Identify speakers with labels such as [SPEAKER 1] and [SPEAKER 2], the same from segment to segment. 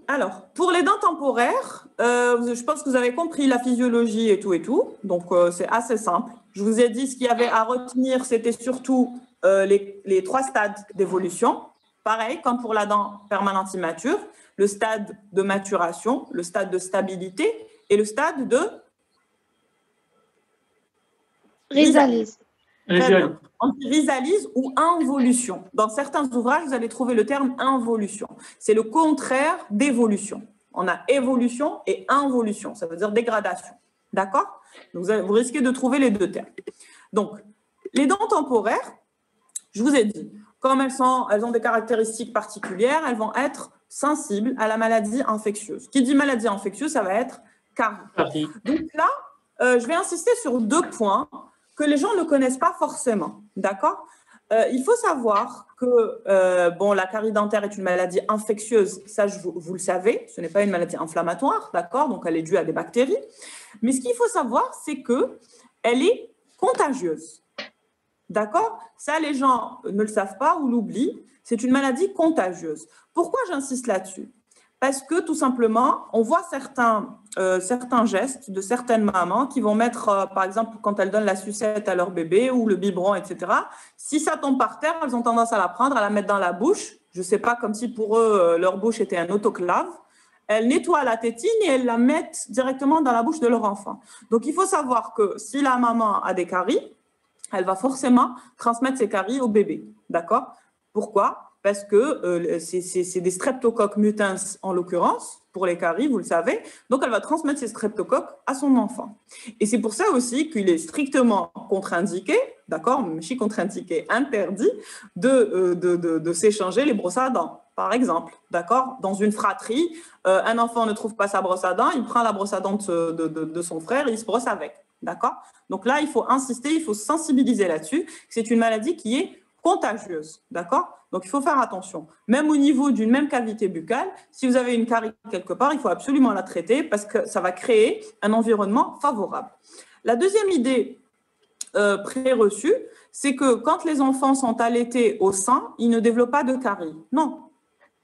[SPEAKER 1] Alors, pour les dents temporaires, je pense que vous avez compris la physiologie et tout. Donc, c'est assez simple. Je vous ai dit ce qu'il y avait à retenir, c'était surtout les 3 stades d'évolution. Pareil, comme pour la dent permanente immature, le stade de maturation, le stade de stabilité et le stade de
[SPEAKER 2] Rizalis.
[SPEAKER 1] Très bien. On dit rizalyse ou involution. Dans certains ouvrages, vous allez trouver le terme involution. C'est le contraire d'évolution. On a évolution et involution, ça veut dire dégradation. D'accord? Vous risquez de trouver les 2 termes. Donc, les dents temporaires, je vous ai dit, comme elles ont des caractéristiques particulières, elles vont être sensibles à la maladie infectieuse. Qui dit maladie infectieuse, ça va être carie. Donc là, je vais insister sur 2 points que les gens ne connaissent pas forcément, d'accord? Il faut savoir que la carie dentaire est une maladie infectieuse, ça vous le savez, ce n'est pas une maladie inflammatoire, d'accord? Donc elle est due à des bactéries. Mais ce qu'il faut savoir, c'est qu'elle est contagieuse, d'accord? Ça, les gens ne le savent pas ou l'oublient, c'est une maladie contagieuse. Pourquoi j'insiste là-dessus? Parce que tout simplement, on voit certains gestes de certaines mamans qui vont mettre, par exemple, quand elles donnent la sucette à leur bébé ou le biberon, etc. Si ça tombe par terre, elles ont tendance à la prendre, à la mettre dans la bouche. Je ne sais pas, comme si pour eux, leur bouche était un autoclave. Elles nettoient la tétine et elles la mettent directement dans la bouche de leur enfant. Donc, il faut savoir que si la maman a des caries, elle va forcément transmettre ces caries au bébé. D'accord? Pourquoi? Parce que c'est des streptocoques mutans en l'occurrence, pour les caries, vous le savez. Donc, elle va transmettre ces streptocoques à son enfant. Et c'est pour ça aussi qu'il est strictement contre-indiqué, d'accord, mais je suis contre-indiqué, interdit de s'échanger les brosses à dents, par exemple, d'accord. Dans une fratrie, un enfant ne trouve pas sa brosse à dents, il prend la brosse à dents de son frère et il se brosse avec, d'accord. Donc là, il faut insister, il faut sensibiliser là-dessus. C'est une maladie qui est contagieuse, d'accord? Donc, il faut faire attention. Même au niveau d'une même cavité buccale, si vous avez une carie quelque part, il faut absolument la traiter parce que ça va créer un environnement favorable. La deuxième idée préreçue, c'est que quand les enfants sont allaités au sein, ils ne développent pas de carie. Non.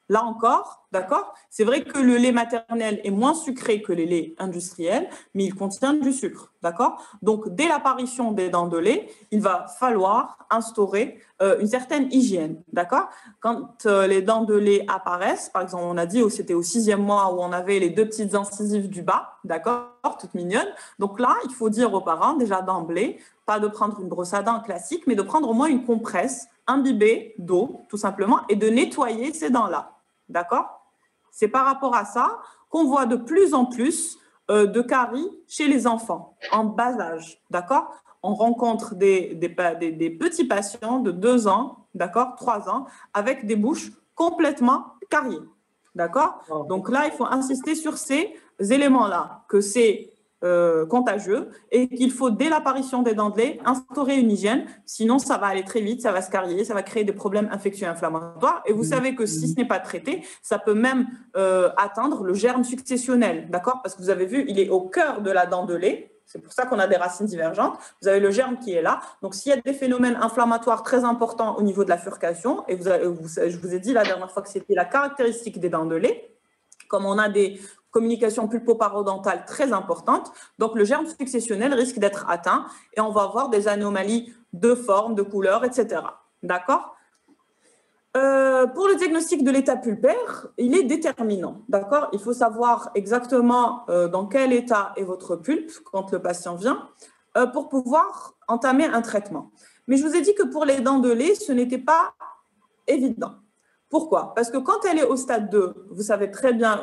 [SPEAKER 1] Là encore, d'accord, c'est vrai que le lait maternel est moins sucré que les laits industriels, mais il contient du sucre, d'accord. Donc, dès l'apparition des dents de lait, il va falloir instaurer une certaine hygiène, d'accord. Quand les dents de lait apparaissent, par exemple, on a dit que c'était au 6e mois où on avait les 2 petites incisives du bas, d'accord, toutes mignonnes. Donc là, il faut dire aux parents, déjà d'emblée, pas de prendre une brosse à dents classique, mais de prendre au moins une compresse imbibée d'eau, tout simplement, et de nettoyer ces dents-là. D'accord? C'est par rapport à ça qu'on voit de plus en plus de caries chez les enfants en bas âge. D'accord? On rencontre des petits patients de 2 ans, d'accord, 3 ans, avec des bouches complètement cariées. D'accord? Donc là, il faut insister sur ces éléments-là, que c'est contagieux et qu'il faut, dès l'apparition des dents de lait, instaurer une hygiène. Sinon, ça va aller très vite, ça va se carier, ça va créer des problèmes infectieux inflammatoires. Et vous savez que si ce n'est pas traité, ça peut même atteindre le germe successionnel. D'accord? Parce que vous avez vu, il est au cœur de la dent de lait. C'est pour ça qu'on a des racines divergentes. Vous avez le germe qui est là. Donc, s'il y a des phénomènes inflammatoires très importants au niveau de la furcation, et je vous ai dit la dernière fois que c'était la caractéristique des dents de lait, comme on a des communications pulpo-parodontales très importantes, donc le germe successionnel risque d'être atteint et on va avoir des anomalies de forme, de couleur, etc. D'accord? Pour le diagnostic de l'état pulpaire, il est déterminant, d'accord? Il faut savoir exactement dans quel état est votre pulpe quand le patient vient pour pouvoir entamer un traitement. Mais je vous ai dit que pour les dents de lait, ce n'était pas évident. Pourquoi? Parce que quand elle est au stade 2, vous savez très bien,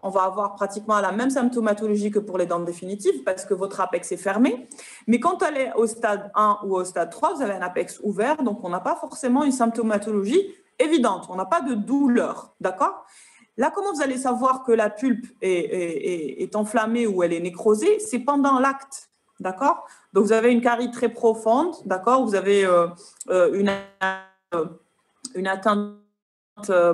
[SPEAKER 1] on va avoir pratiquement la même symptomatologie que pour les dents définitives parce que votre apex est fermé. Mais quand elle est au stade 1 ou au stade 3, vous avez un apex ouvert, donc on n'a pas forcément une symptomatologie évidente. On n'a pas de douleur, d'accord? Là, comment vous allez savoir que la pulpe est enflammée ou elle est nécrosée? C'est pendant l'acte, d'accord? Donc, vous avez une carie très profonde, d'accord? Vous avez une atteinte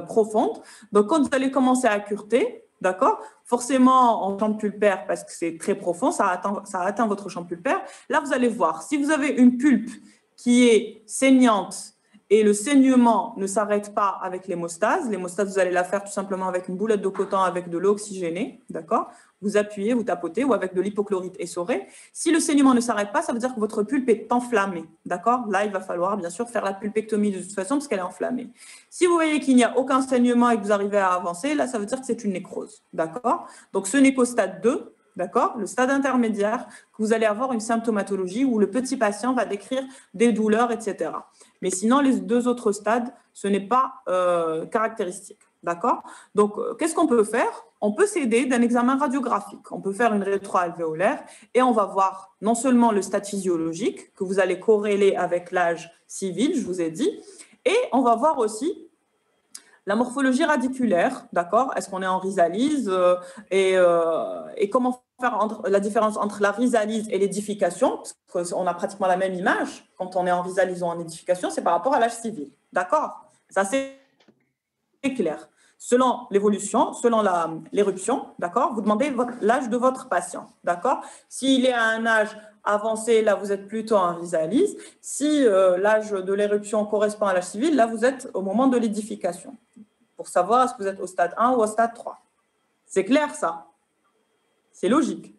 [SPEAKER 1] profonde. Donc, quand vous allez commencer à cureter, d'accord, forcément en champ pulpaire, parce que c'est très profond, ça atteint votre champ pulpaire. Là, vous allez voir, si vous avez une pulpe qui est saignante et le saignement ne s'arrête pas avec l'hémostase. L'hémostase, vous allez la faire tout simplement avec une boulette de coton avec de l'eau oxygénée, d'accord? Vous appuyez, vous tapotez, ou avec de l'hypochlorite essoré. Si le saignement ne s'arrête pas, ça veut dire que votre pulpe est enflammée, d'accord? Là, il va falloir bien sûr faire la pulpectomie de toute façon parce qu'elle est enflammée. Si vous voyez qu'il n'y a aucun saignement et que vous arrivez à avancer, là, ça veut dire que c'est une nécrose, d'accord? Donc, ce n'est qu'au stade 2, d'accord? Le stade intermédiaire, que vous allez avoir une symptomatologie où le petit patient va décrire des douleurs, etc. Mais sinon, les 2 autres stades, ce n'est pas caractéristique. D'accord? Donc, qu'est-ce qu'on peut faire? On peut s'aider d'un examen radiographique. On peut faire une rétroalvéolaire et on va voir non seulement le stade physiologique que vous allez corréler avec l'âge civil, je vous ai dit, et on va voir aussi la morphologie radiculaire, d'accord? Est-ce qu'on est en rhizalyse et comment faire la différence entre la rhizalyse et l'édification? Parce qu'on a pratiquement la même image quand on est en rhizalyse ou en édification, c'est par rapport à l'âge civil, d'accord? Ça, c'est clair. Selon l'évolution, selon l'éruption, d'accord, vous demandez l'âge de votre patient, d'accord. S'il est à un âge avancé, là, vous êtes plutôt en rhizalyse. Si l'âge de l'éruption correspond à l'âge civil, là, vous êtes au moment de l'édification, pour savoir est-ce que vous êtes au stade 1 ou au stade 3. C'est clair, ça? C'est logique.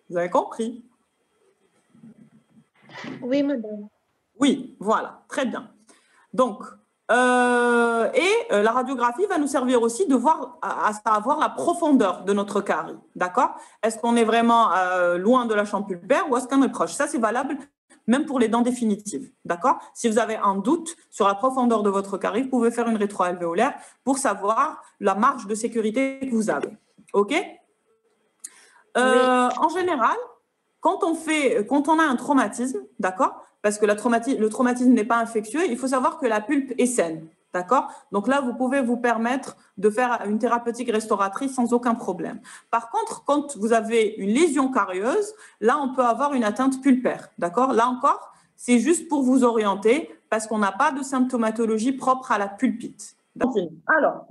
[SPEAKER 1] Vous avez compris?
[SPEAKER 2] Oui, madame.
[SPEAKER 1] Oui, voilà, très bien. Donc, la radiographie va nous servir aussi de voir, à savoir la profondeur de notre carie, d'accord? Est-ce qu'on est vraiment loin de la chambre pulpaire ou est-ce qu'on est proche? Ça, c'est valable même pour les dents définitives, d'accord? Si vous avez un doute sur la profondeur de votre carie, vous pouvez faire une rétroalvéolaire pour savoir la marge de sécurité que vous avez, ok?
[SPEAKER 2] Oui.
[SPEAKER 1] En général, quand on a un traumatisme, d'accord? Parce que le traumatisme n'est pas infectieux, il faut savoir que la pulpe est saine, d'accord? Donc là, vous pouvez vous permettre de faire une thérapeutique restauratrice sans aucun problème. Par contre, quand vous avez une lésion carieuse, là, on peut avoir une atteinte pulpaire, d'accord? Là encore, c'est juste pour vous orienter parce qu'on n'a pas de symptomatologie propre à la pulpite. Alors,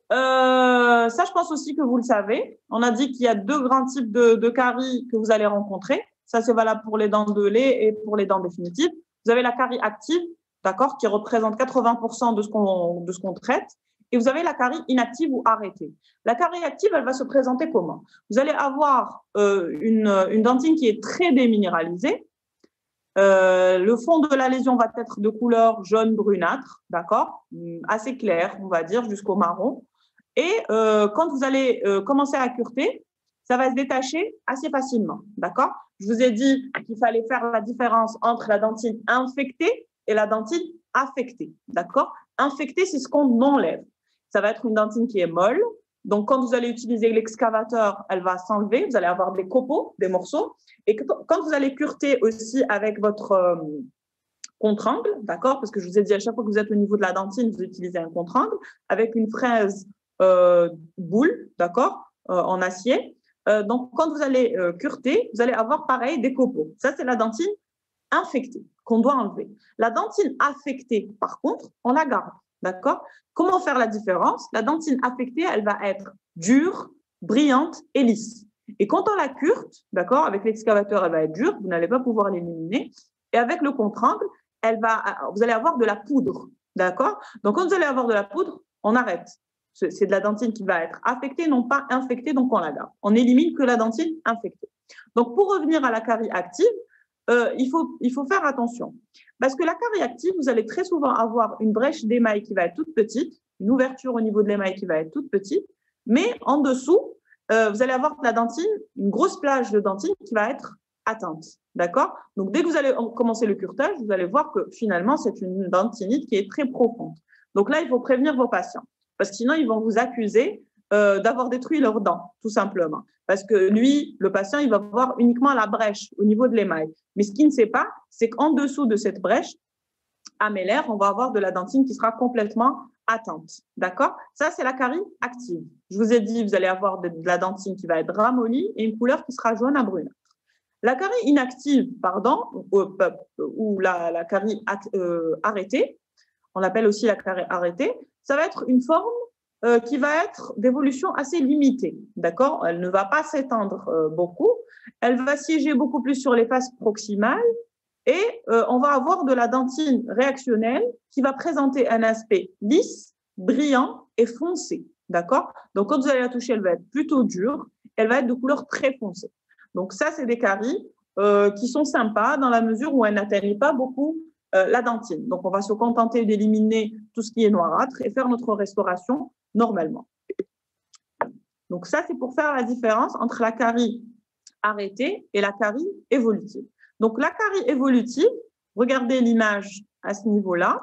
[SPEAKER 1] ça, je pense aussi que vous le savez. On a dit qu'il y a 2 grands types de caries que vous allez rencontrer. Ça, c'est valable pour les dents de lait et pour les dents définitives. Vous avez la carie active, d'accord, qui représente 80% de ce qu'on traite. Et vous avez la carie inactive ou arrêtée. La carie active, elle va se présenter comment? Vous allez avoir une dentine qui est très déminéralisée. Le fond de la lésion va être de couleur jaune brunâtre, d'accord, assez clair, on va dire, jusqu'au marron. Et quand vous allez commencer à cureter, ça va se détacher assez facilement, d'accord? Je vous ai dit qu'il fallait faire la différence entre la dentine infectée et la dentine affectée, d'accord? Infectée, c'est ce qu'on enlève. Ça va être une dentine qui est molle. Donc, quand vous allez utiliser l'excavateur, elle va s'enlever. Vous allez avoir des copeaux, des morceaux. Et quand vous allez cureter aussi avec votre contre-angle, d'accord? Parce que je vous ai dit, à chaque fois que vous êtes au niveau de la dentine, vous utilisez un contre-angle avec une fraise boule, d'accord, en acier. Donc, quand vous allez cureter, vous allez avoir pareil des copeaux. Ça, c'est la dentine infectée qu'on doit enlever. La dentine affectée, par contre, on la garde, d'accord? Comment faire la différence? La dentine affectée, elle va être dure, brillante et lisse. Et quand on la curete, d'accord, avec l'excavateur, elle va être dure, vous n'allez pas pouvoir l'éliminer. Et avec le contre-angle, vous allez avoir de la poudre, d'accord? Donc, quand vous allez avoir de la poudre, on arrête. C'est de la dentine qui va être affectée, non pas infectée, donc on la garde. On élimine que la dentine infectée. Donc, pour revenir à la carie active, il faut faire attention. Parce que la carie active, vous allez très souvent avoir une brèche d'émail qui va être toute petite, une ouverture au niveau de l'émail qui va être toute petite, mais en dessous, vous allez avoir de la dentine, une grosse plage de dentine qui va être atteinte. D'accord? Donc, dès que vous allez commencer le curetage, vous allez voir que finalement, c'est une dentinite qui est très profonde. Donc là, il faut prévenir vos patients. Parce que sinon, ils vont vous accuser d'avoir détruit leurs dents, tout simplement. Parce que lui, le patient, il va voir uniquement la brèche au niveau de l'émail. Mais ce qu'il ne sait pas, c'est qu'en dessous de cette brèche améllaire, on va avoir de la dentine qui sera complètement atteinte. D'accord? Ça, c'est la carie active. Je vous ai dit, vous allez avoir de la dentine qui va être ramollie et une couleur qui sera jaune à brunâtre. La carie inactive, pardon, ou la carie arrêtée, on l'appelle aussi la carie arrêtée, ça va être une forme qui va être d'évolution assez limitée, d'accord? Elle ne va pas s'étendre beaucoup. Elle va siéger beaucoup plus sur les faces proximales Et on va avoir de la dentine réactionnelle qui va présenter un aspect lisse, brillant et foncé. D'accord? Donc, quand vous allez la toucher, elle va être plutôt dure. Elle va être de couleur très foncée. Donc, ça, c'est des caries qui sont sympas dans la mesure où elles n'atteignent pas beaucoup la dentine. Donc, on va se contenter d'éliminer tout ce qui est noirâtre et faire notre restauration normalement. Donc, ça, c'est pour faire la différence entre la carie arrêtée et la carie évolutive. Donc, la carie évolutive, regardez l'image à ce niveau-là.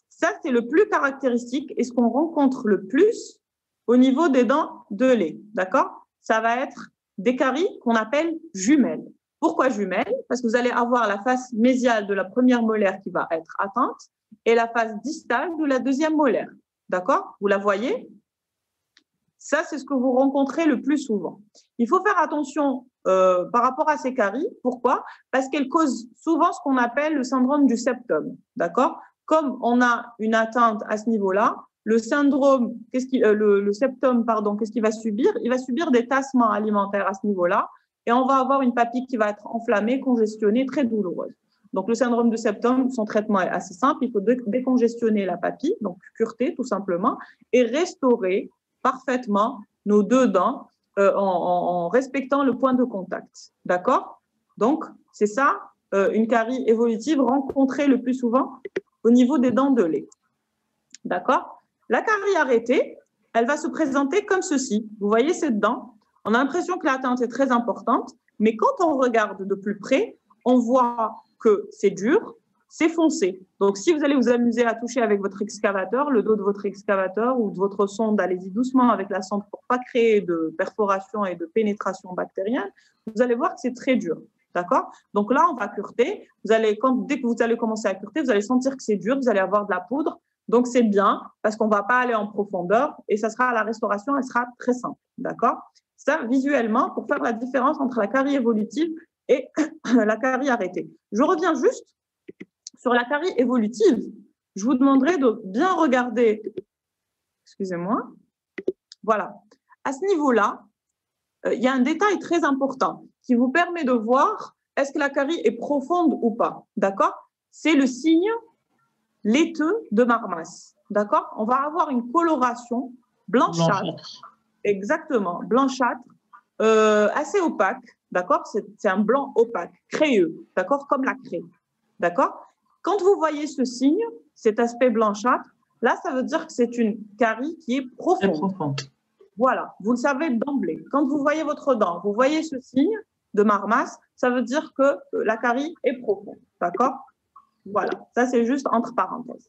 [SPEAKER 1] Ça, c'est le plus caractéristique et ce qu'on rencontre le plus au niveau des dents de lait. D'accord? Ça va être des caries qu'on appelle jumelles. Pourquoi jumelles? Parce que vous allez avoir la face mésiale de la première molaire qui va être atteinte et la face distale de la deuxième molaire. D'accord? Vous la voyez? Ça, c'est ce que vous rencontrez le plus souvent. Il faut faire attention par rapport à ces caries. Pourquoi? Parce qu'elles causent souvent ce qu'on appelle le syndrome du septum. D'accord? Comme on a une atteinte à ce niveau-là, le syndrome, le septum, pardon, qu'est-ce qu'il va subir? Il va subir des tassements alimentaires à ce niveau-là et on va avoir une papille qui va être enflammée, congestionnée, très douloureuse. Donc, le syndrome du septum, son traitement est assez simple. Il faut décongestionner la papille, donc cureter tout simplement, et restaurer parfaitement nos deux dents en respectant le point de contact. D'accord? Donc, c'est ça, une carie évolutive rencontrée le plus souvent au niveau des dents de lait. D'accord? La carie arrêtée, elle va se présenter comme ceci. Vous voyez cette dent? On a l'impression que l'atteinte est très importante, mais quand on regarde de plus près, on voit que c'est dur, c'est foncé. Donc, si vous allez vous amuser à toucher avec votre excavateur, le dos de votre excavateur ou de votre sonde, allez-y doucement avec la sonde pour ne pas créer de perforation et de pénétration bactérienne, vous allez voir que c'est très dur. D'accord? Donc là, on va cureter. Dès que vous allez commencer à cureter, vous allez sentir que c'est dur, vous allez avoir de la poudre. Donc, c'est bien parce qu'on ne va pas aller en profondeur et ça sera la restauration, elle sera très simple. D'accord? Ça, visuellement, pour faire la différence entre la carie évolutive et la carie arrêtée. Je reviens juste sur la carie évolutive. Je vous demanderai de bien regarder. Excusez-moi. Voilà. À ce niveau-là, il y a un détail très important qui vous permet de voir est-ce que la carie est profonde ou pas. D'accord? C'est le signe laiteux de Marmas. D'accord? On va avoir une coloration blanchâtre. Exactement, blanchâtre, assez opaque. D'accord? C'est un blanc opaque, créeux. D'accord? Comme la craie. D'accord? Quand vous voyez ce signe, cet aspect blanchâtre, là, ça veut dire que c'est une carie qui est profonde. Voilà, vous le savez d'emblée. Quand vous voyez votre dent, vous voyez ce signe de Marmas, ça veut dire que la carie est profonde. D'accord? Voilà, ça c'est juste entre parenthèses.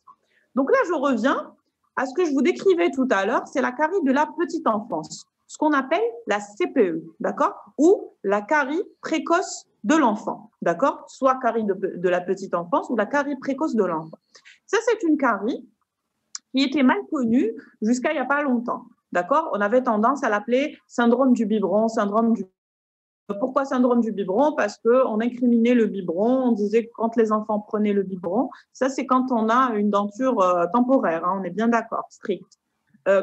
[SPEAKER 1] Donc là, je reviens à ce que je vous décrivais tout à l'heure, c'est la carie de la petite enfance, ce qu'on appelle la CPE, d'accord? Ou la carie précoce de l'enfant, d'accord? Soit carie de la petite enfance ou la carie précoce de l'enfant. Ça, c'est une carie qui était mal connue jusqu'à il n'y a pas longtemps. D'accord? On avait tendance à l'appeler syndrome du biberon, syndrome du... Pourquoi syndrome du biberon? Parce qu'on incriminait le biberon, on disait que quand les enfants prenaient le biberon, ça c'est quand on a une denture temporaire, hein, on est bien d'accord, strict.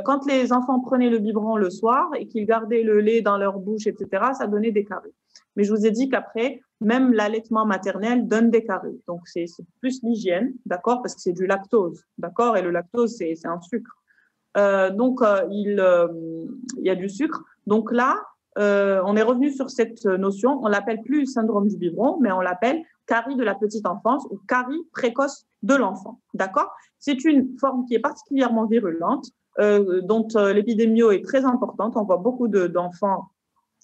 [SPEAKER 1] Quand les enfants prenaient le biberon le soir et qu'ils gardaient le lait dans leur bouche, etc., ça donnait des caries. Mais je vous ai dit qu'après, même l'allaitement maternel donne des caries. Donc c'est plus l'hygiène, d'accord? Parce que c'est du lactose, d'accord? Et le lactose, c'est un sucre. Il y a du sucre. Donc là, on est revenu sur cette notion. On l'appelle plus syndrome du biberon, mais on l'appelle carie de la petite enfance ou carie précoce de l'enfant. D'accord? C'est une forme qui est particulièrement virulente, dont l'épidémie est très importante. On voit beaucoup d'enfants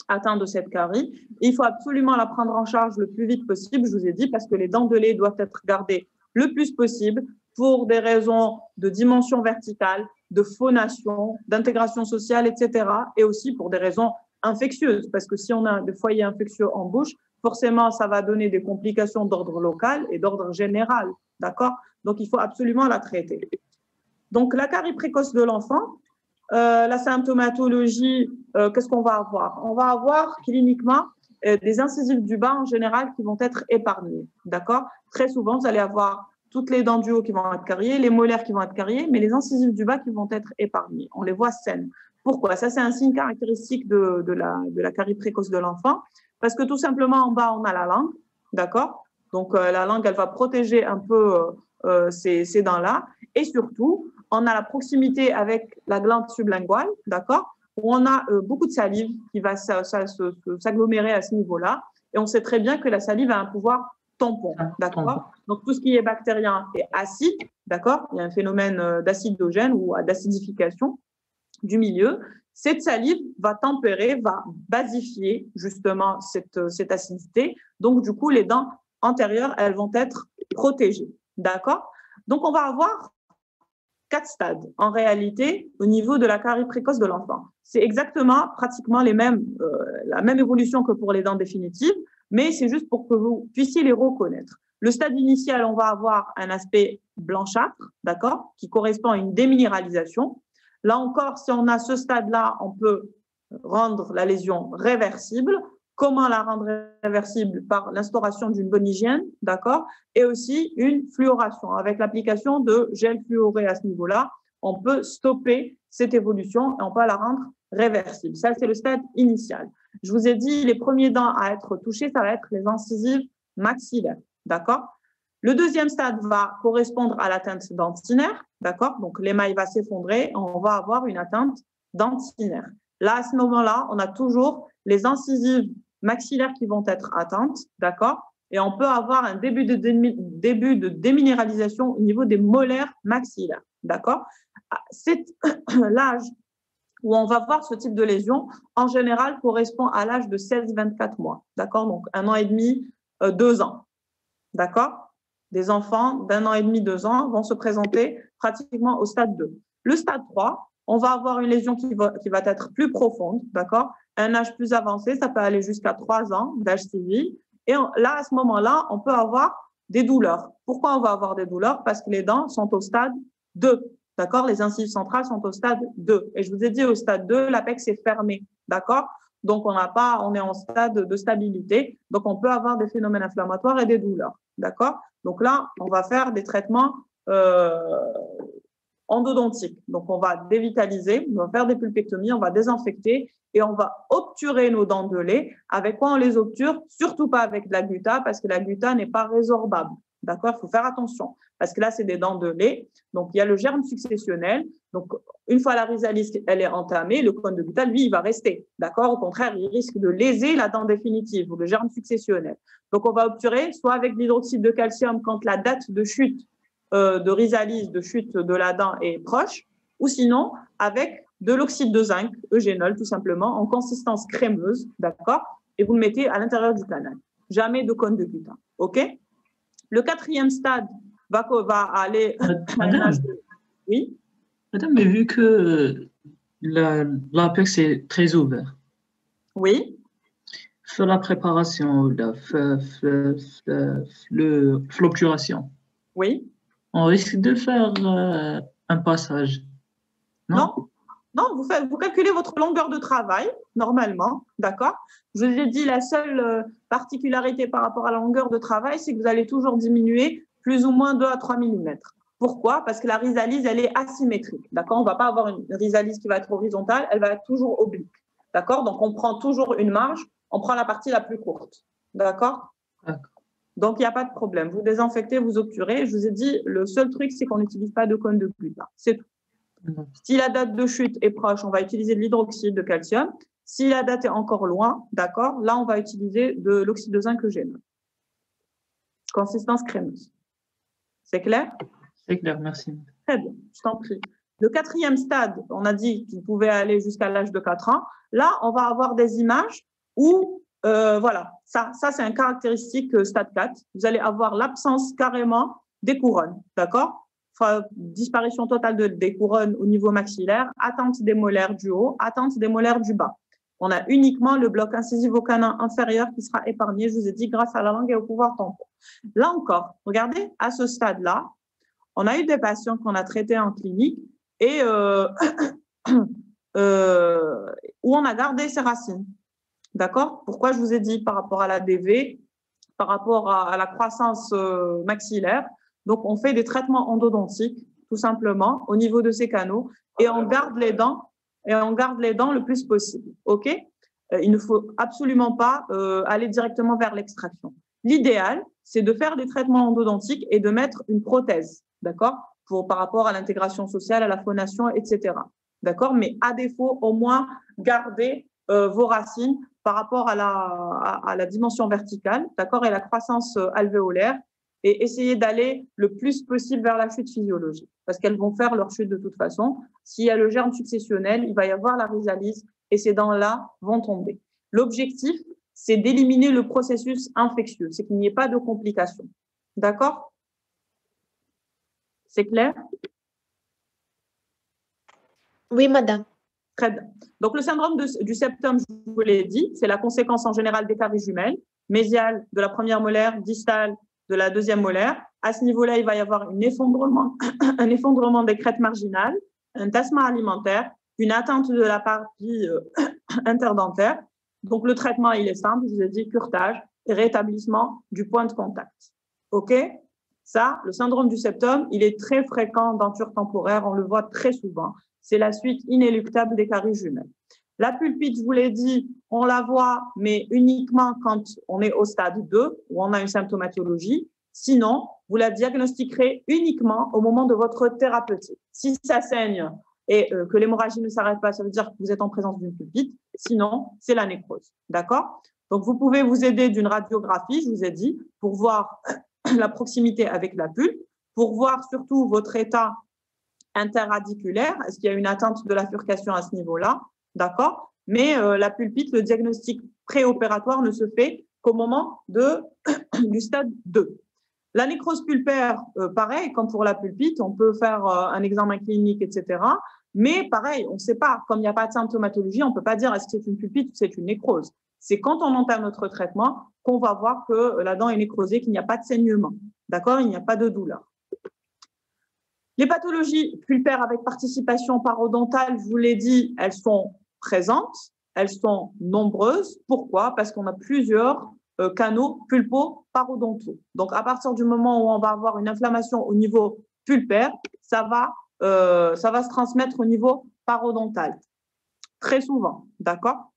[SPEAKER 1] atteints de cette carie. Et il faut absolument la prendre en charge le plus vite possible, je vous ai dit, parce que les dents de lait doivent être gardées le plus possible pour des raisons de dimension verticale, de phonation, d'intégration sociale, etc. Et aussi pour des raisons infectieuses, parce que si on a des foyers infectieux en bouche, forcément, ça va donner des complications d'ordre local et d'ordre général, d'accord? Donc, il faut absolument la traiter. Donc, la carie précoce de l'enfant, la symptomatologie, qu'est-ce qu'on va avoir? On va avoir cliniquement des incisives du bas en général qui vont être épargnées, d'accord? Très souvent, vous allez avoir toutes les dents du haut qui vont être cariées, les molaires qui vont être cariées, mais les incisives du bas qui vont être épargnées. On les voit saines. Pourquoi? Ça, c'est un signe caractéristique de la carie précoce de l'enfant, Parce que tout simplement, en bas, on a la langue, d'accord? Donc, la langue, elle va protéger un peu ces dents-là. Et surtout, on a la proximité avec la glande sublinguale, d'accord? Où on a beaucoup de salive qui va s'agglomérer à ce niveau-là. Et on sait très bien que la salive a un pouvoir tampon, d'accord? Donc, tout ce qui est bactérien et acide, d'accord? Il y a un phénomène d'acidogène ou d'acidification du milieu. Cette salive va tempérer, va basifier justement cette acidité. Donc, du coup, les dents antérieures, elles vont être protégées. D'accord? Donc, on va avoir 4 stades en réalité au niveau de la carie précoce de l'enfant. C'est exactement, pratiquement la même évolution que pour les dents définitives, mais c'est juste pour que vous puissiez les reconnaître. Le stade initial, on va avoir un aspect blanchâtre, d'accord, qui correspond à une déminéralisation. Là encore, si on a ce stade-là, on peut rendre la lésion réversible. Comment la rendre réversible? Par l'instauration d'une bonne hygiène, d'accord, et aussi une fluoration. Avec l'application de gel fluoré à ce niveau-là, on peut stopper cette évolution et on peut la rendre réversible. Ça, c'est le stade initial. Je vous ai dit, les premiers dents à être touchés, ça va être les incisives maxillaires, d'accord? Le deuxième stade va correspondre à l'atteinte dentinaire, d'accord? Donc, l'émail va s'effondrer, on va avoir une atteinte dentinaire. Là, à ce moment-là, on a toujours les incisives maxillaires qui vont être atteintes, d'accord? Et on peut avoir un début de déminéralisation au niveau des molaires maxillaires, d'accord? C'est l'âge où on va voir ce type de lésion, en général, correspond à l'âge de 16-24 mois, d'accord? Donc, 1 an et demi, 2 ans, d'accord? Des enfants d'1 an et demi, 2 ans vont se présenter pratiquement au stade 2. Le stade 3, on va avoir une lésion qui va être plus profonde, d'accord? Un âge plus avancé, ça peut aller jusqu'à 3 ans d'âge civil. Et là, à ce moment-là, on peut avoir des douleurs. Pourquoi on va avoir des douleurs? Parce que les dents sont au stade 2, d'accord? Les incisives centrales sont au stade 2. Et je vous ai dit, au stade 2, l'apex est fermé, d'accord? Donc, on est en stade de stabilité. Donc, on peut avoir des phénomènes inflammatoires et des douleurs, d'accord? Donc là, on va faire des traitements endodontiques. Donc, on va dévitaliser, on va faire des pulpectomies, on va désinfecter et on va obturer nos dents de lait. Avec quoi on les obture? Surtout pas avec de la gutta parce que la gutta n'est pas résorbable. D'accord? Il faut faire attention parce que là, c'est des dents de lait. Donc, il y a le germe successionnel. Donc, une fois la risalis, elle est entamée, le cône de gutta, lui, il va rester. D'accord? Au contraire, il risque de léser la dent définitive ou le germe successionnel. Donc, on va obturer soit avec l'hydroxyde de calcium quand la date de chute de risalis, de chute de la dent est proche, ou sinon avec de l'oxyde de zinc, eugénol tout simplement, en consistance crémeuse, d'accord? Et vous le mettez à l'intérieur du canal. Jamais de cône de gutta, ok? Le 4e stade va aller à un âge de... Oui?
[SPEAKER 3] Madame, mais vu que l'apex est très ouvert,
[SPEAKER 1] oui,
[SPEAKER 3] sur la préparation, la l'obturation,
[SPEAKER 1] oui,
[SPEAKER 3] on risque de faire un passage, non?
[SPEAKER 1] Non, vous calculez votre longueur de travail, normalement, d'accord? Je vous ai dit, la seule particularité par rapport à la longueur de travail, c'est que vous allez toujours diminuer plus ou moins 2 à 3 mm. Pourquoi? Parce que la risalise, elle est asymétrique, d'accord? On ne va pas avoir une risalise qui va être horizontale, elle va être toujours oblique, d'accord? Donc, on prend toujours une marge, on prend la partie la plus courte, d'accord? Donc, il n'y a pas de problème. Vous désinfectez, vous obturez. Je vous ai dit, le seul truc, c'est qu'on n'utilise pas de cône de gutta. C'est tout. Si la date de chute est proche, on va utiliser de l'hydroxyde de calcium. Si la date est encore loin, d'accord, là, on va utiliser de l'oxyde de zinc eugénol. Consistance crémeuse. C'est clair?
[SPEAKER 3] C'est clair, merci.
[SPEAKER 1] Très bien, je t'en prie. Le 4e stade, on a dit qu'il pouvait aller jusqu'à l'âge de 4 ans. Là, on va avoir des images où, voilà, ça c'est un caractéristique stade 4. Vous allez avoir l'absence carrément des couronnes, d'accord? Disparition totale des couronnes au niveau maxillaire, atteinte des molaires du haut, atteinte des molaires du bas. On a uniquement le bloc incisivo-canin inférieur qui sera épargné, je vous ai dit, grâce à la langue et au pouvoir tampon. Là encore, regardez, à ce stade-là, on a eu des patients qu'on a traités en clinique et où on a gardé ses racines. D'accord? Pourquoi je vous ai dit par rapport à la DV, par rapport à la croissance maxillaire. Donc, on fait des traitements endodontiques, tout simplement, au niveau de ces canaux, et on garde les dents le plus possible. OK? il ne faut absolument pas aller directement vers l'extraction. L'idéal, c'est de faire des traitements endodontiques et de mettre une prothèse, d'accord, par rapport à l'intégration sociale, à la phonation, etc. D'accord? Mais à défaut, au moins, gardez vos racines par rapport à la dimension verticale, d'accord, et la croissance alvéolaire, et essayez d'aller le plus possible vers la chute physiologique, parce qu'elles vont faire leur chute de toute façon. S'il y a le germe successionnel, il va y avoir la rhizalyse, et ces dents-là vont tomber. L'objectif, c'est d'éliminer le processus infectieux, c'est qu'il n'y ait pas de complications. D'accord? C'est clair?
[SPEAKER 2] Oui, madame.
[SPEAKER 1] Très bien. Donc, le syndrome du septum, je vous l'ai dit, c'est la conséquence en général des caries jumelles, mésiale de la première molaire, distale de la deuxième molaire. À ce niveau-là, il va y avoir un effondrement des crêtes marginales, un tassement alimentaire, une atteinte de la partie interdentaire. Donc, le traitement, il est simple, je vous ai dit, curetage et rétablissement du point de contact. OK? Ça, le syndrome du septum, il est très fréquent en denture temporaire, on le voit très souvent. C'est la suite inéluctable des caries jumelles. La pulpite, je vous l'ai dit, on la voit, mais uniquement quand on est au stade 2, où on a une symptomatologie. Sinon, vous la diagnostiquerez uniquement au moment de votre thérapeutique. Si ça saigne et que l'hémorragie ne s'arrête pas, ça veut dire que vous êtes en présence d'une pulpite. Sinon, c'est la nécrose. D'accord? Donc, vous pouvez vous aider d'une radiographie, je vous ai dit, pour voir la proximité avec la pulpe, pour voir surtout votre état interradiculaire. Est-ce qu'il y a une atteinte de la furcation à ce niveau-là? D'accord? Mais la pulpite, le diagnostic préopératoire ne se fait qu'au moment du stade 2. La nécrose pulpaire, pareil, comme pour la pulpite, on peut faire un examen clinique, etc. Mais pareil, on ne sait pas, comme il n'y a pas de symptomatologie, on ne peut pas dire est-ce que c'est une pulpite ou c'est une nécrose. C'est quand on entame notre traitement qu'on va voir que la dent est nécrosée, qu'il n'y a pas de saignement. D'accord? Il n'y a pas de douleur. Les pathologies pulpaires avec participation parodontale, je vous l'ai dit, elles sont présentes, elles sont nombreuses. Pourquoi? Parce qu'on a plusieurs canaux pulpo-parodontaux. Donc, à partir du moment où on va avoir une inflammation au niveau pulpaire, ça va se transmettre au niveau parodontal. Très souvent, d'accord?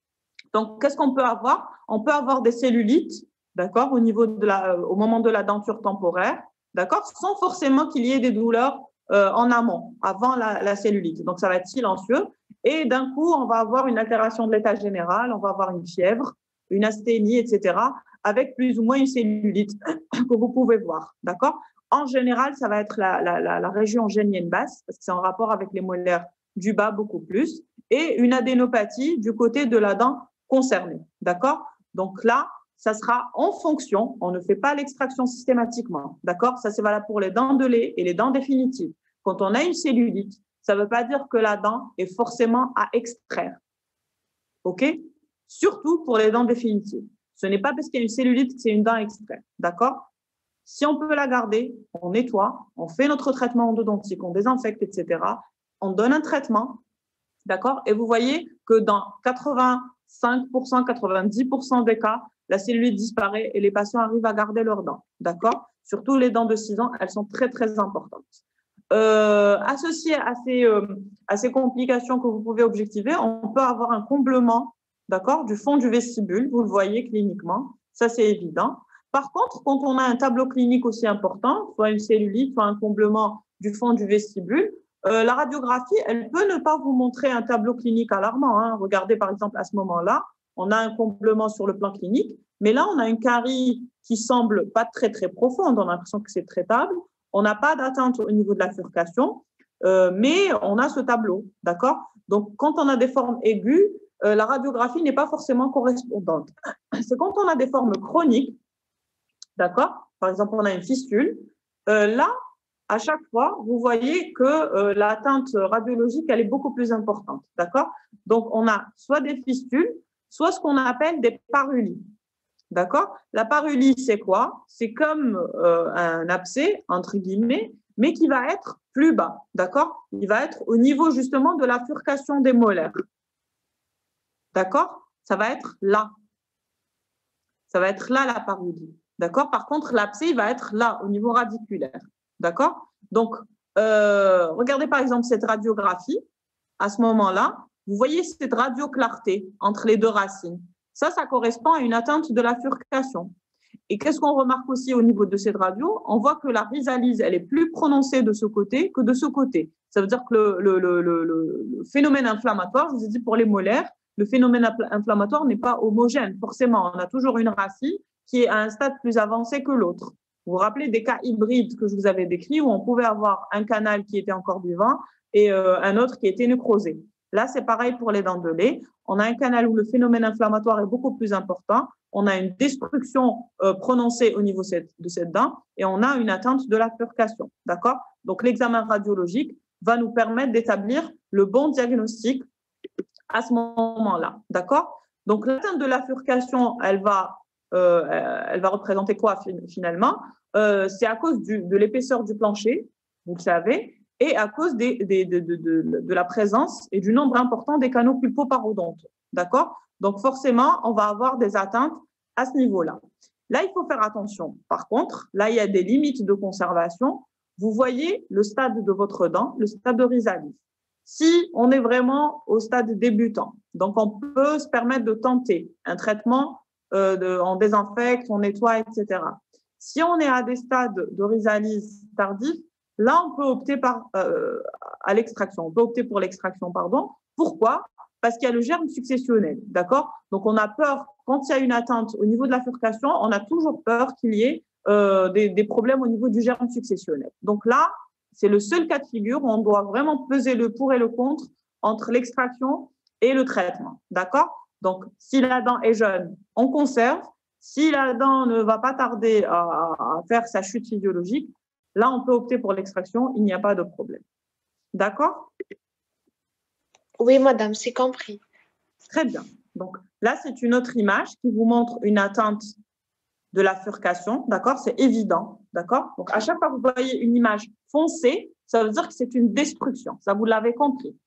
[SPEAKER 1] Donc, qu'est-ce qu'on peut avoir? On peut avoir des cellulites, d'accord, au moment de la denture temporaire, d'accord, sans forcément qu'il y ait des douleurs en amont, avant la cellulite. Donc, ça va être silencieux. Et d'un coup, on va avoir une altération de l'état général, on va avoir une fièvre, une asthénie, etc., avec plus ou moins une cellulite que vous pouvez voir. D'accord? En général, ça va être la région génienne basse, parce que c'est en rapport avec les molaires du bas beaucoup plus, et une adénopathie du côté de la dent concernée. D'accord? Donc là, ça sera en fonction, on ne fait pas l'extraction systématiquement. D'accord? Ça, c'est valable pour les dents de lait et les dents définitives. Quand on a une cellulite, ça ne veut pas dire que la dent est forcément à extraire. OK? Surtout pour les dents définitives. Ce n'est pas parce qu'il y a une cellulite que c'est une dent à extraire. D'accord? Si on peut la garder, on nettoie, on fait notre traitement endodontique, on désinfecte, etc. On donne un traitement. D'accord? Et vous voyez que dans 85%, 90% des cas, la cellulite disparaît et les patients arrivent à garder leurs dents. D'accord? Surtout les dents de 6 ans, elles sont très, très importantes. Associé à ces complications que vous pouvez objectiver, on peut avoir un comblement, d'accord, du fond du vestibule. Vous le voyez cliniquement, ça c'est évident. Par contre, quand on a un tableau clinique aussi important, soit une cellulite, soit un comblement du fond du vestibule, la radiographie, elle peut ne pas vous montrer un tableau clinique alarmant. Hein. Regardez par exemple à ce moment-là, on a un comblement sur le plan clinique, mais là on a une carie qui semble pas très très profonde. On a l'impression que c'est traitable. On n'a pas d'atteinte au niveau de la furcation, mais on a ce tableau, d'accord? Donc, quand on a des formes aiguës, la radiographie n'est pas forcément correspondante. C'est quand on a des formes chroniques, d'accord? Par exemple, on a une fistule. Là, à chaque fois, vous voyez que l'atteinte radiologique, elle est beaucoup plus importante, d'accord? Donc, on a soit des fistules, soit ce qu'on appelle des parulies. D'accord? La parulie, c'est quoi? C'est comme un abcès, entre guillemets, mais qui va être plus bas. D'accord? Il va être au niveau justement de la furcation des molaires. D'accord? Ça va être là. Ça va être là la parulie. D'accord? Par contre, l'abcès, il va être là, au niveau radiculaire. D'accord? Donc, regardez par exemple cette radiographie. À ce moment-là, vous voyez cette radioclarté entre les deux racines. Ça correspond à une atteinte de la bifurcation. Et qu'est-ce qu'on remarque aussi au niveau de cette radio? On voit que la rhizalyse, elle est plus prononcée de ce côté que de ce côté. Ça veut dire que le phénomène inflammatoire, je vous ai dit pour les molaires, le phénomène inflammatoire n'est pas homogène. Forcément, on a toujours une racine qui est à un stade plus avancé que l'autre. Vous vous rappelez des cas hybrides que je vous avais décrits où on pouvait avoir un canal qui était encore vivant et un autre qui était nécrosé. Là, c'est pareil pour les dents de lait. On a un canal où le phénomène inflammatoire est beaucoup plus important. On a une destruction prononcée au niveau de cette dent et on a une atteinte de la bifurcation. D'accord? Donc, l'examen radiologique va nous permettre d'établir le bon diagnostic à ce moment-là. D'accord? Donc, l'atteinte de la bifurcation, elle va représenter quoi finalement? C'est à cause de l'épaisseur du plancher, vous le savez, et à cause de la présence et du nombre important des canaux pulpo-parodontaux. D'accord? Donc, forcément, on va avoir des atteintes à ce niveau-là. Là, il faut faire attention. Par contre, là, il y a des limites de conservation. Vous voyez le stade de votre dent, le stade de rhizalyse. Si on est vraiment au stade débutant, donc on peut se permettre de tenter un traitement, on désinfecte, on nettoie, etc. Si on est à des stades de rhizalyse tardif, là, on peut opter à l'extraction. On peut opter pour l'extraction, pardon. Pourquoi? Parce qu'il y a le germe successionnel, d'accord? Donc, on a peur, quand il y a une atteinte au niveau de la bifurcation, on a toujours peur qu'il y ait des problèmes au niveau du germe successionnel. Donc là, c'est le seul cas de figure où on doit vraiment peser le pour et le contre entre l'extraction et le traitement, d'accord? Donc, si la dent est jeune, on conserve. Si la dent ne va pas tarder à faire sa chute physiologique, là, on peut opter pour l'extraction, il n'y a pas de problème. D'accord?
[SPEAKER 2] Oui, madame, c'est compris.
[SPEAKER 1] Très bien. Donc, là, c'est une autre image qui vous montre une atteinte de la bifurcation. D'accord? C'est évident. D'accord? Donc, à chaque fois que vous voyez une image foncée, ça veut dire que c'est une destruction. Ça, vous l'avez compris.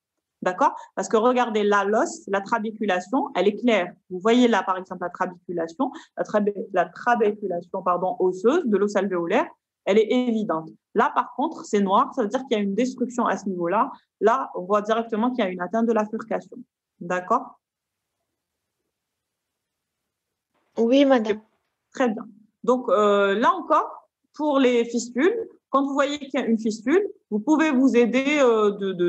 [SPEAKER 1] D'accord? Parce que regardez, là, l'os, la trabiculation, elle est claire. Vous voyez là, par exemple, la trabiculation, osseuse de l'os alvéolaire, elle est évidente. Là, par contre, c'est noir, ça veut dire qu'il y a une destruction à ce niveau-là. Là, on voit directement qu'il y a une atteinte de la bifurcation. D'accord?
[SPEAKER 2] Oui, madame.
[SPEAKER 1] Très bien. Donc, là encore, pour les fistules, quand vous voyez qu'il y a une fistule, vous pouvez vous aider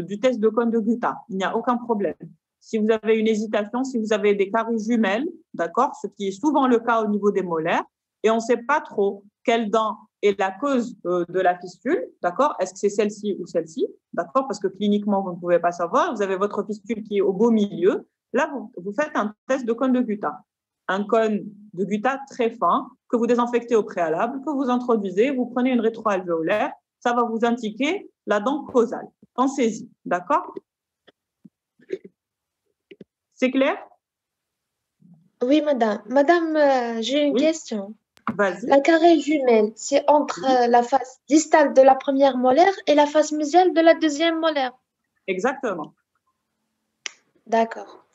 [SPEAKER 1] du test de cône de Gutta. Il n'y a aucun problème. Si vous avez une hésitation, si vous avez des caries jumelles, d'accord, ce qui est souvent le cas au niveau des molaires, et on ne sait pas trop quelle dent est la cause de la fistule, d'accord? Est-ce que c'est celle-ci ou celle-ci, d'accord? Parce que cliniquement, vous ne pouvez pas savoir. Vous avez votre fistule qui est au beau milieu. Là, vous faites un test de cône de Gutta. Un cône de Gutta très fin que vous désinfectez au préalable, que vous introduisez, vous prenez une rétroalvéolaire, ça va vous indiquer la dent causale. Pensez-y, d'accord? C'est clair?
[SPEAKER 2] Oui, madame. Madame, j'ai une question.
[SPEAKER 1] Vas-y.
[SPEAKER 2] La carie jumelle, c'est entre la face distale de la première molaire et la face mésiale de la deuxième molaire.
[SPEAKER 1] Exactement.
[SPEAKER 2] D'accord.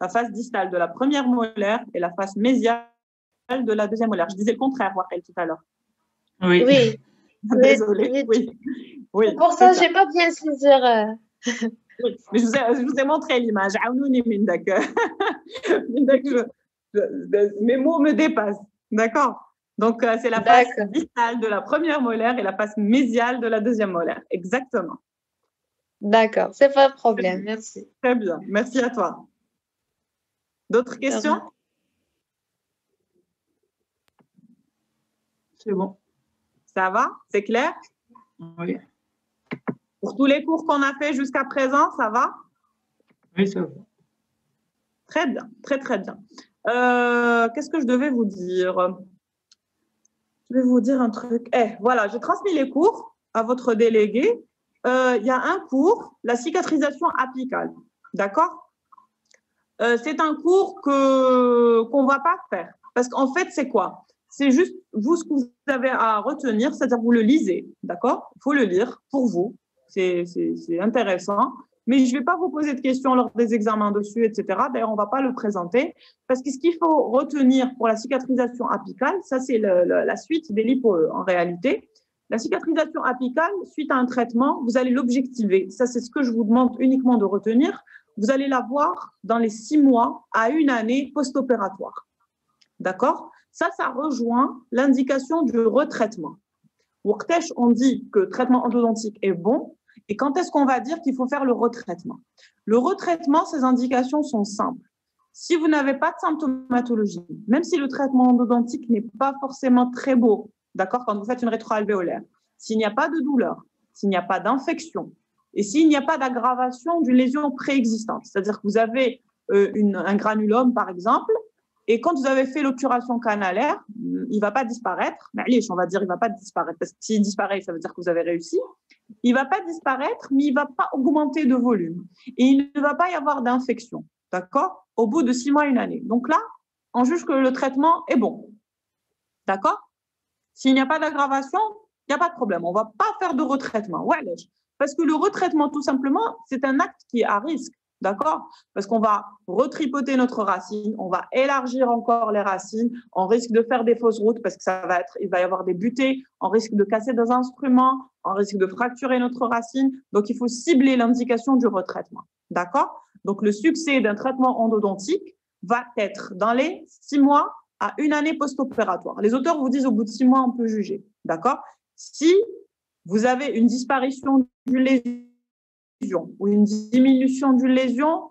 [SPEAKER 1] La face distale de la première molaire et la face mésiale de la deuxième molaire. Je disais le contraire, Wael, tout à l'heure.
[SPEAKER 3] Oui.
[SPEAKER 2] Oui.
[SPEAKER 1] Désolée. Oui.
[SPEAKER 2] C'est pour ça que je n'ai pas bien saisir.
[SPEAKER 1] Oui. Mais je vous ai montré l'image. Mes mots me dépassent. D'accord? Donc, c'est la face distale de la première molaire et la face mésiale de la deuxième molaire. Exactement.
[SPEAKER 2] D'accord, c'est pas un problème. Merci.
[SPEAKER 1] Très bien. Merci à toi. D'autres questions?
[SPEAKER 3] C'est bon.
[SPEAKER 1] Ça va? C'est clair?
[SPEAKER 3] Oui.
[SPEAKER 1] Pour tous les cours qu'on a fait jusqu'à présent, ça va?
[SPEAKER 3] Oui, ça va.
[SPEAKER 1] Très bien, très bien. Qu'est-ce que je devais vous dire? Je vais vous dire un truc. Voilà, j'ai transmis les cours à votre délégué. Il y a un cours, la cicatrisation apicale. D'accord? C'est un cours qu'on ne va pas faire. Parce qu'en fait, c'est quoi? C'est juste, vous, ce que vous avez à retenir, c'est-à-dire vous le lisez. D'accord? Il faut le lire pour vous. C'est intéressant. Mais je ne vais pas vous poser de questions lors des examens dessus, etc. D'ailleurs, on ne va pas le présenter. Parce que ce qu'il faut retenir pour la cicatrisation apicale, ça, c'est la suite des lipo en réalité. La cicatrisation apicale, suite à un traitement, vous allez l'objectiver. Ça, c'est ce que je vous demande uniquement de retenir. vous allez la voir dans les 6 mois à 1 année post-opératoire. D'accord? Ça rejoint l'indication du retraitement. On dit que le traitement endodontique est bon. Et quand est-ce qu'on va dire qu'il faut faire le retraitement? Le retraitement, ces indications sont simples. Si vous n'avez pas de symptomatologie, même si le traitement endodontique n'est pas forcément très beau, d'accord, quand vous faites une rétroalvéolaire, s'il n'y a pas de douleur, s'il n'y a pas d'infection et s'il n'y a pas d'aggravation d'une lésion préexistante, c'est-à-dire que vous avez un granulome, par exemple, et quand vous avez fait l'obturation canalaire, il ne va pas disparaître. Mais allez, on va dire il ne va pas disparaître, parce que s'il disparaît, ça veut dire que vous avez réussi. Il ne va pas disparaître, mais il ne va pas augmenter de volume. Et il ne va pas y avoir d'infection, d'accord, au bout de 6 mois, 1 année. Donc là, on juge que le traitement est bon, d'accord? S'il n'y a pas d'aggravation, il n'y a pas de problème. On ne va pas faire de retraitement. Ouais, parce que le retraitement, tout simplement, c'est un acte qui est à risque. D'accord? Parce qu'on va retripoter notre racine, on va élargir encore les racines, on risque de faire des fausses routes parce que il va y avoir des butées, on risque de casser des instruments, on risque de fracturer notre racine. Donc, il faut cibler l'indication du retraitement. D'accord? Donc, le succès d'un traitement endodontique va être dans les 6 mois à 1 année post-opératoire. Les auteurs vous disent au bout de 6 mois, on peut juger. D'accord? Si vous avez une disparition d'une lésion ou une diminution d'une lésion,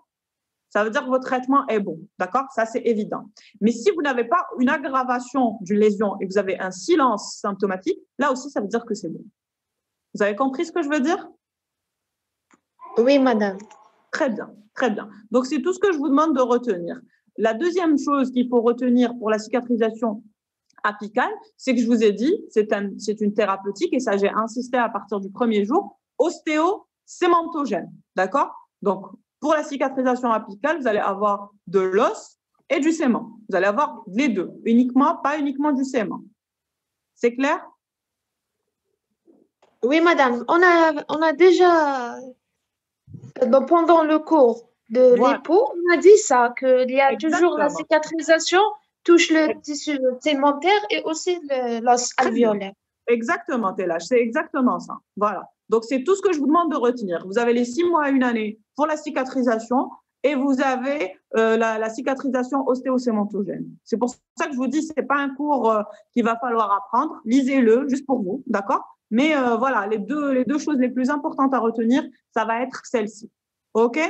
[SPEAKER 1] ça veut dire que votre traitement est bon, d'accord? Ça, c'est évident. Mais si vous n'avez pas une aggravation d'une lésion et que vous avez un silence symptomatique, là aussi, ça veut dire que c'est bon. Vous avez compris ce que je veux dire?
[SPEAKER 2] Oui, madame.
[SPEAKER 1] Très bien, très bien. Donc, c'est tout ce que je vous demande de retenir. La deuxième chose qu'il faut retenir pour la cicatrisation apicale, c'est que je vous ai dit, c'est une thérapeutique, et ça, j'ai insisté à partir du premier jour, ostéo-sémentogène, d'accord? Donc, pour la cicatrisation apicale, vous allez avoir de l'os et du sément. Vous allez avoir les deux, pas uniquement du sément. C'est clair?
[SPEAKER 2] Oui, madame. On a déjà, pendant le cours de l'épaule, on a dit ça, qu'il y a toujours la cicatrisation touche le tissu sémentaire et aussi l'os alvéolaire.
[SPEAKER 1] Exactement, Télache, c'est exactement ça. Voilà. Donc, c'est tout ce que je vous demande de retenir. Vous avez les 6 mois à 1 année pour la cicatrisation et vous avez la cicatrisation ostéosémentogène. C'est pour ça que je vous dis, ce n'est pas un cours qu'il va falloir apprendre. Lisez-le juste pour vous, d'accord? Mais voilà, les deux choses les plus importantes à retenir, ça va être celles-ci. OK?